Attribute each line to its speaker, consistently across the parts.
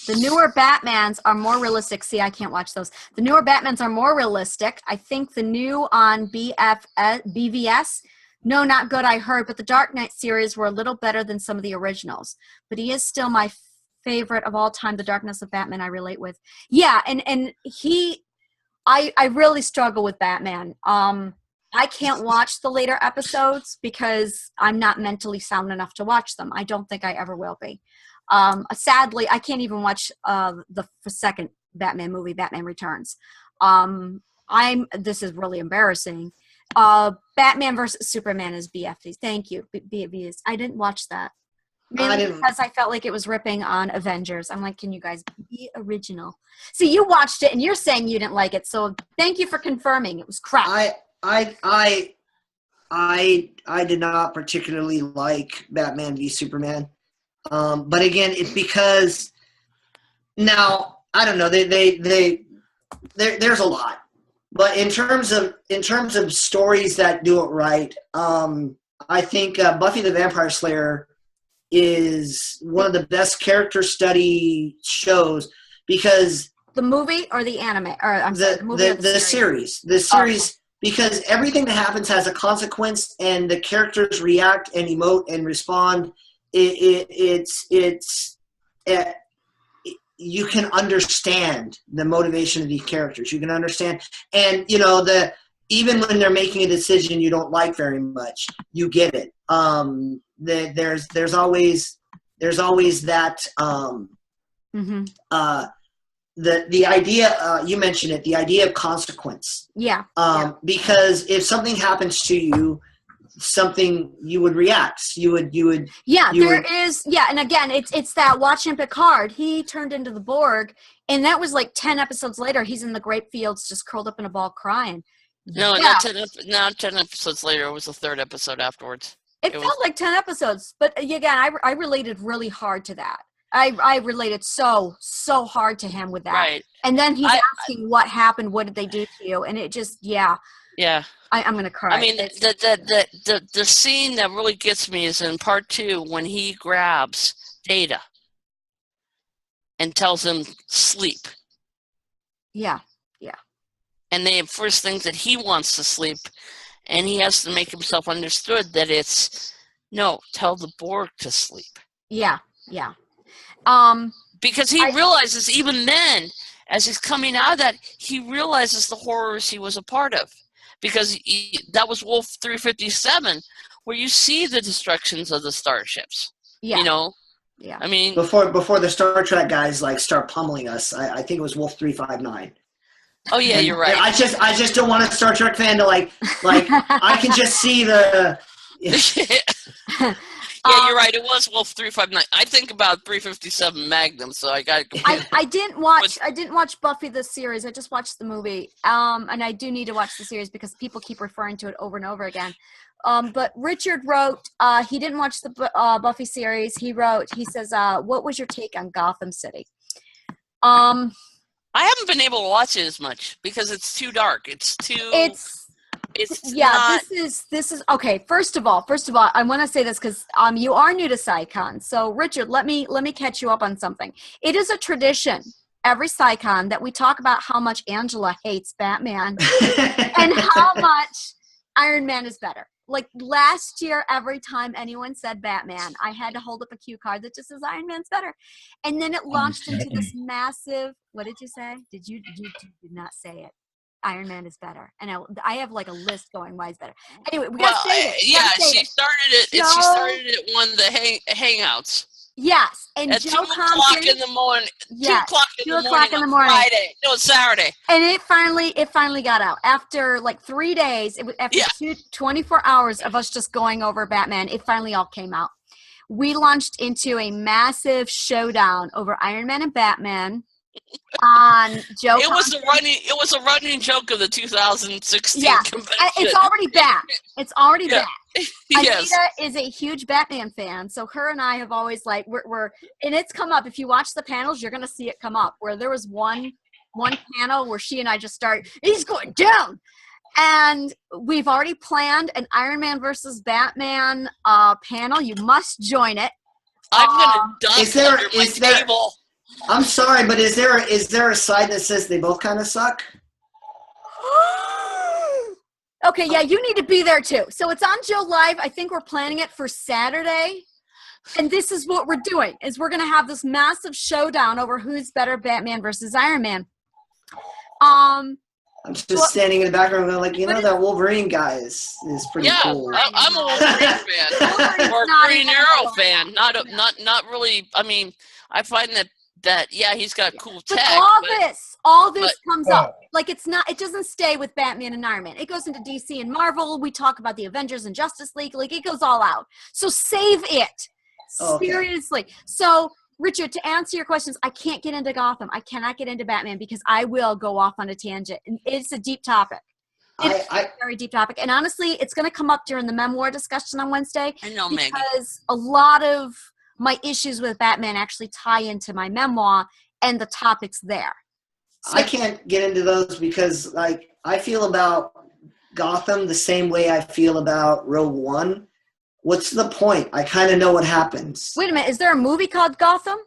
Speaker 1: The newer Batmans are more realistic. See, I can't watch those. The newer Batmans are more realistic. I think the new on BVS, no, not good, I heard, but the Dark Knight series were a little better than some of the originals. But he is still my favorite of all time, the Darkness of Batman I relate with. Yeah, and I really struggle with Batman. I can't watch the later episodes because I'm not mentally sound enough to watch them. I don't think I ever will be. Sadly, I can't even watch the second Batman movie, Batman Returns. This is really embarrassing. Batman versus Superman is BFDs. Thank you, BFDs. I didn't watch that. Mainly because I felt like it was ripping on Avengers. I'm like, can you guys be original? See, you watched it and you're saying you didn't like it, so thank you for confirming. It was crap.
Speaker 2: I did not particularly like Batman v Superman. But again, it's because now I don't know. There's a lot, but in terms of stories that do it right, I think Buffy the Vampire Slayer is one of the best character study shows because
Speaker 1: the movie or the anime or the
Speaker 2: series. Because everything that happens has a consequence, and the characters react and emote and respond. You can understand the motivation of these characters. You can understand, and even when they're making a decision you don't like very much, you get it. There's always that the idea you mentioned it, the idea of consequence.
Speaker 1: Yeah.
Speaker 2: Because if something happens to you, something you would react. You would.
Speaker 1: Yeah, and again, it's that watching Picard. He turned into the Borg, and that was like 10 episodes later. He's in the grape fields, just curled up in a ball, crying.
Speaker 3: No, not 10 episodes later. It was the third episode afterwards.
Speaker 1: It felt like 10 episodes, but again, I related really hard to that. I related so hard to him with that.
Speaker 3: Right.
Speaker 1: And then he's asking what happened, what did they do to you? And it just, yeah. I'm going to cry.
Speaker 3: I mean, the scene that really gets me is in part 2 when he grabs Data and tells him sleep.
Speaker 1: Yeah.
Speaker 3: And they first think that he wants to sleep, and he has to make himself understood that it's, no, tell the Borg to sleep.
Speaker 1: Yeah.
Speaker 3: Because he realizes even then, as he's coming out of that, he realizes the horrors he was a part of. Because that was Wolf 357, where you see the destructions of the starships. Yeah.
Speaker 1: Yeah.
Speaker 3: I mean,
Speaker 2: before the Star Trek guys start pummeling us, I think it was Wolf 359.
Speaker 3: Oh yeah, you're right.
Speaker 2: I just don't want a Star Trek fan to like I can just see the.
Speaker 3: Yeah, you're right. It was Wolf 359. I think about 357 Magnum, so I got.
Speaker 1: I didn't watch Buffy the series. I just watched the movie. And I do need to watch the series because people keep referring to it over and over again. But Richard wrote. He didn't watch the Buffy series. He says, "What was your take on Gotham City?"
Speaker 3: I haven't been able to watch it as much because it's too dark. It's
Speaker 1: not... This is okay. First of all, I want to say this because you are new to SciCon. So Richard, let me catch you up on something. It is a tradition every SciCon that we talk about how much Angela hates Batman and how much Iron Man is better. Like last year, every time anyone said Batman, I had to hold up a cue card that just says Iron Man's better. And then it launched into this massive, what did you say? Did you not say it? Iron Man is better. And I have like a list going why it's better. Anyway, we got to say it.
Speaker 3: She started it. She started it one of the hangouts.
Speaker 1: Yes, and
Speaker 3: at
Speaker 1: Joe
Speaker 3: 2 o'clock
Speaker 1: Compton,
Speaker 3: in the morning.
Speaker 1: Yes,
Speaker 3: 2 o'clock in the morning. Friday. No, it's Saturday.
Speaker 1: And it finally got out after like 3 days. After 24 hours of us just going over Batman. It finally all came out. We launched into a massive showdown over Iron Man and Batman. On Joe Compton.
Speaker 3: It was a running joke of the 2016 convention.
Speaker 1: It's already back. It's already back.
Speaker 3: Yes.
Speaker 1: Anita is a huge Batman fan, so her and I have always we're and it's come up. If you watch the panels, you're gonna see it come up. Where there was one panel where she and I just started, he's going down. And we've already planned an Iron Man versus Batman panel. You must join it.
Speaker 3: I'm gonna dust under my table.
Speaker 2: I'm sorry, but is there a side that says they both kind of suck?
Speaker 1: Okay, yeah, you need to be there too. So it's on Joe Live. I think we're planning it for Saturday. And this is what we're doing, is we're going to have this massive showdown over who's better, Batman versus Iron Man.
Speaker 2: I'm just standing in the background going like, that Wolverine guy is pretty cool.
Speaker 3: I'm a Wolverine fan. Or a Green Arrow fan. Not really. I mean, I find that he's got cool tech.
Speaker 1: All this comes up. Like it doesn't stay with Batman and Iron Man. It goes into DC and Marvel. We talk about the Avengers and Justice League. Like it goes all out. So save it. Seriously. So Richard, to answer your questions, I can't get into Gotham. I cannot get into Batman because I will go off on a tangent. And it's a deep topic. It's a very deep topic. And honestly, it's going to come up during the memoir discussion on Wednesday.
Speaker 3: I know, Maggie.
Speaker 1: Because a lot of my issues with Batman actually tie into my memoir and the topics there. So,
Speaker 2: I can't get into those because I feel about Gotham the same way I feel about Rogue One. What's the point? I kind of know what happens.
Speaker 1: Wait a minute. Is there a movie called Gotham?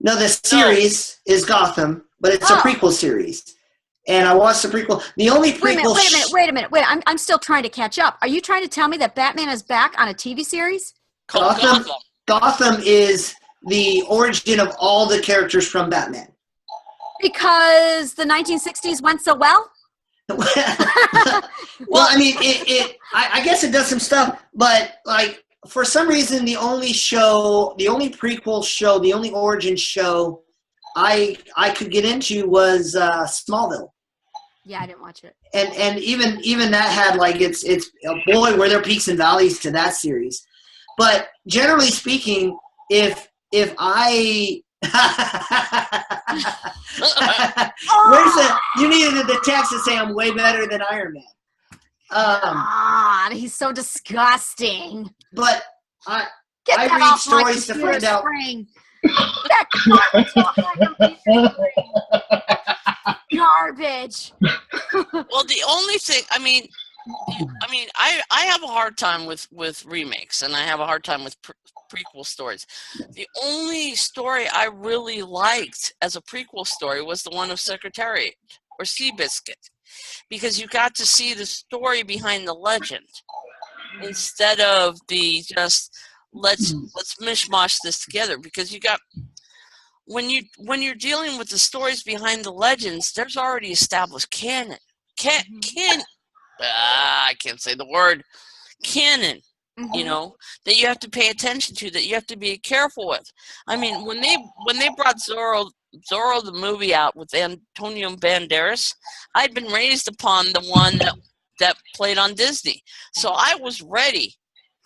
Speaker 2: No, the series is Gotham, but it's a prequel series. And I watched the prequel. The only prequel...
Speaker 1: Wait a minute. I'm still trying to catch up. Are you trying to tell me that Batman is back on a TV series?
Speaker 2: Gotham is the origin of all the characters from Batman.
Speaker 1: Because the 1960s went so well?
Speaker 2: Well, I mean, I guess it does some stuff, but for some reason, the only prequel show, the only origin show I could get into was Smallville.
Speaker 1: Yeah, I didn't watch it.
Speaker 2: And even that had it's boy, were there peaks and valleys to that series. But generally speaking, if I you needed the text to say I'm way better than Iron Man.
Speaker 1: He's so disgusting.
Speaker 2: But I read stories to find out.
Speaker 1: Garbage.
Speaker 3: Well, the only thing, I have a hard time with remakes, and I have a hard time with prequel stories. The only story I really liked as a prequel story was the one of Secretariat or Seabiscuit, because you got to see the story behind the legend instead of the just let's mishmash this together. Because you got when you're dealing with the stories behind the legends, there's already established canon. I can't say the word canon. That you have to pay attention to, that you have to be careful with. I mean, when they brought Zorro the movie out with Antonio Banderas, I'd been raised upon the one that played on Disney, so I was ready.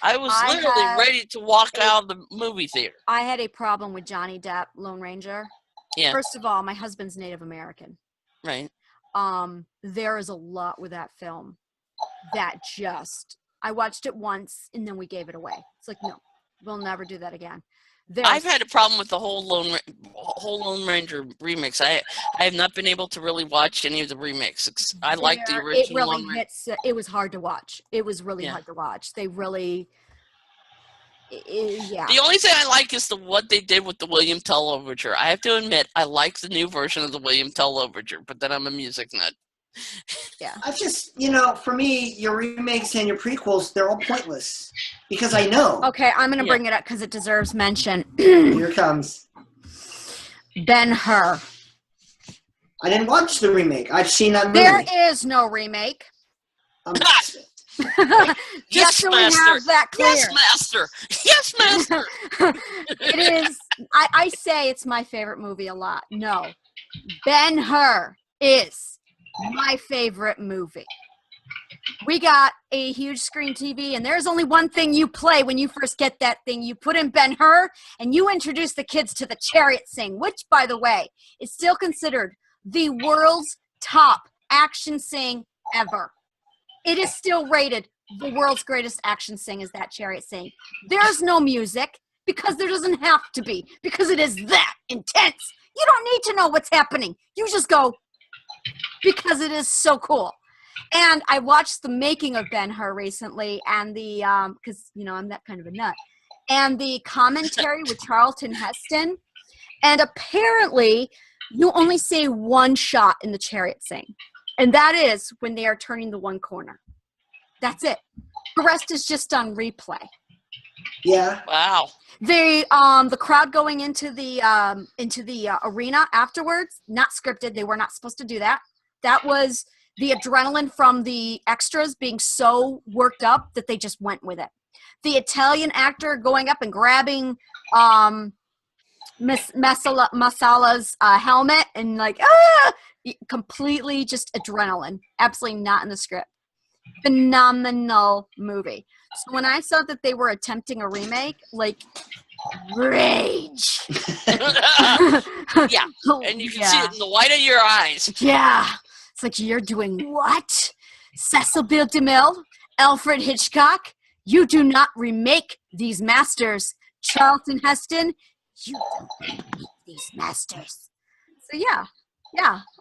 Speaker 3: I was literally ready to walk out of the movie theater.
Speaker 1: I had a problem with Johnny Depp, Lone Ranger.
Speaker 3: Yeah.
Speaker 1: First of all, my husband's Native American.
Speaker 3: Right.
Speaker 1: There is a lot with that film that I watched it once and then we gave it away. It's like, no, we'll never do that again.
Speaker 3: I've had a problem with the whole Lone Ranger remix. I have not been able to really watch any of the remixes. I like the original one.
Speaker 1: It was hard to watch. It was really hard to watch. They really, yeah.
Speaker 3: The only thing I like is what they did with the William Tell Overture. I have to admit, I like the new version of the William Tell Overture, but then I'm a music nut.
Speaker 1: Yeah.
Speaker 2: I just, for me, your remakes and your prequels, they're all pointless because I know.
Speaker 1: Okay, I'm going to bring it up because it deserves mention.
Speaker 2: Here it comes.
Speaker 1: Ben Hur.
Speaker 2: I didn't watch the remake. I've seen that movie.
Speaker 1: There is no remake. Just so we have that clear.
Speaker 3: Yes, master. Yes, master.
Speaker 1: It is. I say it's my favorite movie a lot. No. Ben Hur is my favorite movie. We got a huge screen TV, and there's only one thing you play when you first get that thing. You put in Ben Hur, and you introduce the kids to the Chariot Sing, which, by the way, is still considered the world's top action sing ever. It is still rated the world's greatest action sing is that Chariot Sing. There's no music because there doesn't have to be, because it is that intense. You don't need to know what's happening. You just go, because it is so cool. And I watched the making of Ben Hur recently, and the because I'm that kind of a nut, and the commentary with Charlton Heston, And apparently, you only see one shot in the chariot scene. And that is when they are turning the one corner. That's it. The rest is just on replay.
Speaker 2: Yeah.
Speaker 3: Wow.
Speaker 1: The crowd going into the arena afterwards, not scripted. They were not supposed to do that. That was the adrenaline from the extras being so worked up that they just went with it. The Italian actor going up and grabbing Masala's helmet and like, completely just adrenaline. Absolutely not in the script. Phenomenal movie. So when I saw that they were attempting a remake, like, rage.
Speaker 3: Yeah, and you can see it in the white of your eyes.
Speaker 1: Yeah. It's like, you're doing what? Cecil B. DeMille, Alfred Hitchcock, you do not remake these masters. Charlton Heston, you don't remake these masters. So yeah,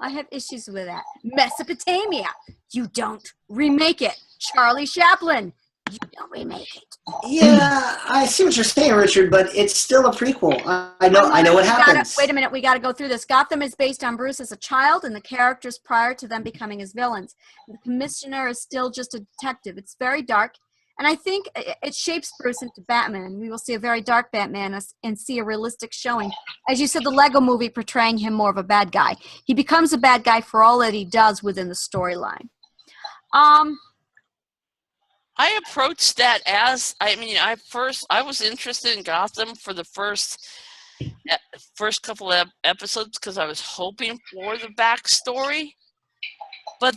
Speaker 1: I have issues with that. Mesopotamia, you don't remake it. Charlie Chaplin, you don't remake it.
Speaker 2: Yeah, I see what you're saying, Richard, but it's still a prequel. I know what happens.
Speaker 1: Wait a minute, we got to go through this. Gotham is based on Bruce as a child and the characters prior to them becoming his villains. The commissioner is still just a detective. It's very dark, and I think it shapes Bruce into Batman. We will see a very dark Batman and see a realistic showing. As you said, the Lego movie portraying him more of a bad guy. He becomes a bad guy for all that he does within the storyline.
Speaker 3: I approached that as, I was interested in Gotham for the first couple of episodes because I was hoping for the backstory, but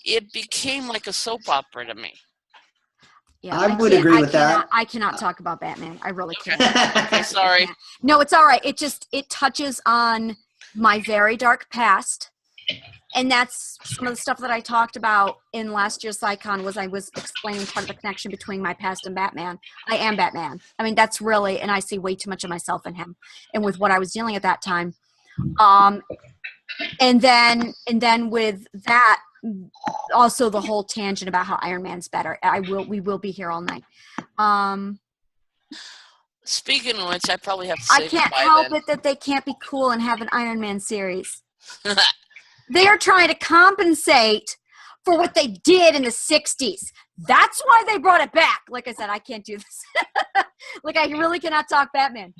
Speaker 3: it became like a soap opera to me.
Speaker 2: Yeah, I would agree with that.
Speaker 1: I cannot talk about Batman. I really can't.
Speaker 3: Okay, sorry.
Speaker 1: No, it's all right. It touches on my very dark past. And that's some of the stuff that I talked about in last year's SciCon was I was explaining part of the connection between my past and Batman. I am Batman. I mean, that's really, and I see way too much of myself in him and with what I was dealing at that time. And then with that, also the whole tangent about how Iron Man's better. We will be here all night.
Speaker 3: Speaking of which, I probably have to say
Speaker 1: I can't help it that they can't be cool and have an Iron Man series. They are trying to compensate for what they did in the 60s. That's why they brought it back. Like I said, I can't do this. Like, I really cannot talk Batman.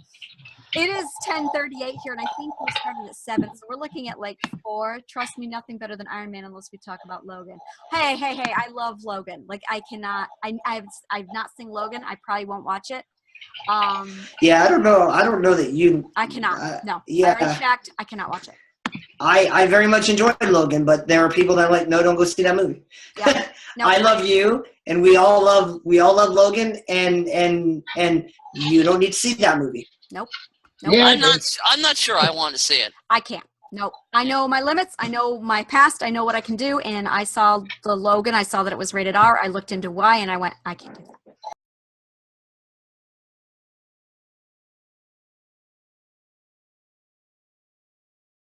Speaker 1: It is 10:38 here, and I think we started at 7, so we're looking at like 4. Trust me, nothing better than Iron Man unless we talk about Logan. Hey, I love Logan. Like, I cannot. I've not seen Logan. I probably won't watch it.
Speaker 2: Yeah, I don't know that you.
Speaker 1: I cannot. No.
Speaker 2: Yeah.
Speaker 1: I already checked. I cannot watch it.
Speaker 2: I very much enjoyed Logan, but there are people that are like, no, don't go see that movie.
Speaker 1: Yeah. No.
Speaker 2: I love you, and we all love Logan, and you don't need to see that movie.
Speaker 1: Nope.
Speaker 3: Yeah, I'm not sure I want to see it.
Speaker 1: I can't. Nope. I know my limits. I know my past. I know what I can do. And I saw the Logan. I saw that it was rated R. I looked into why, and I went, I can't do that.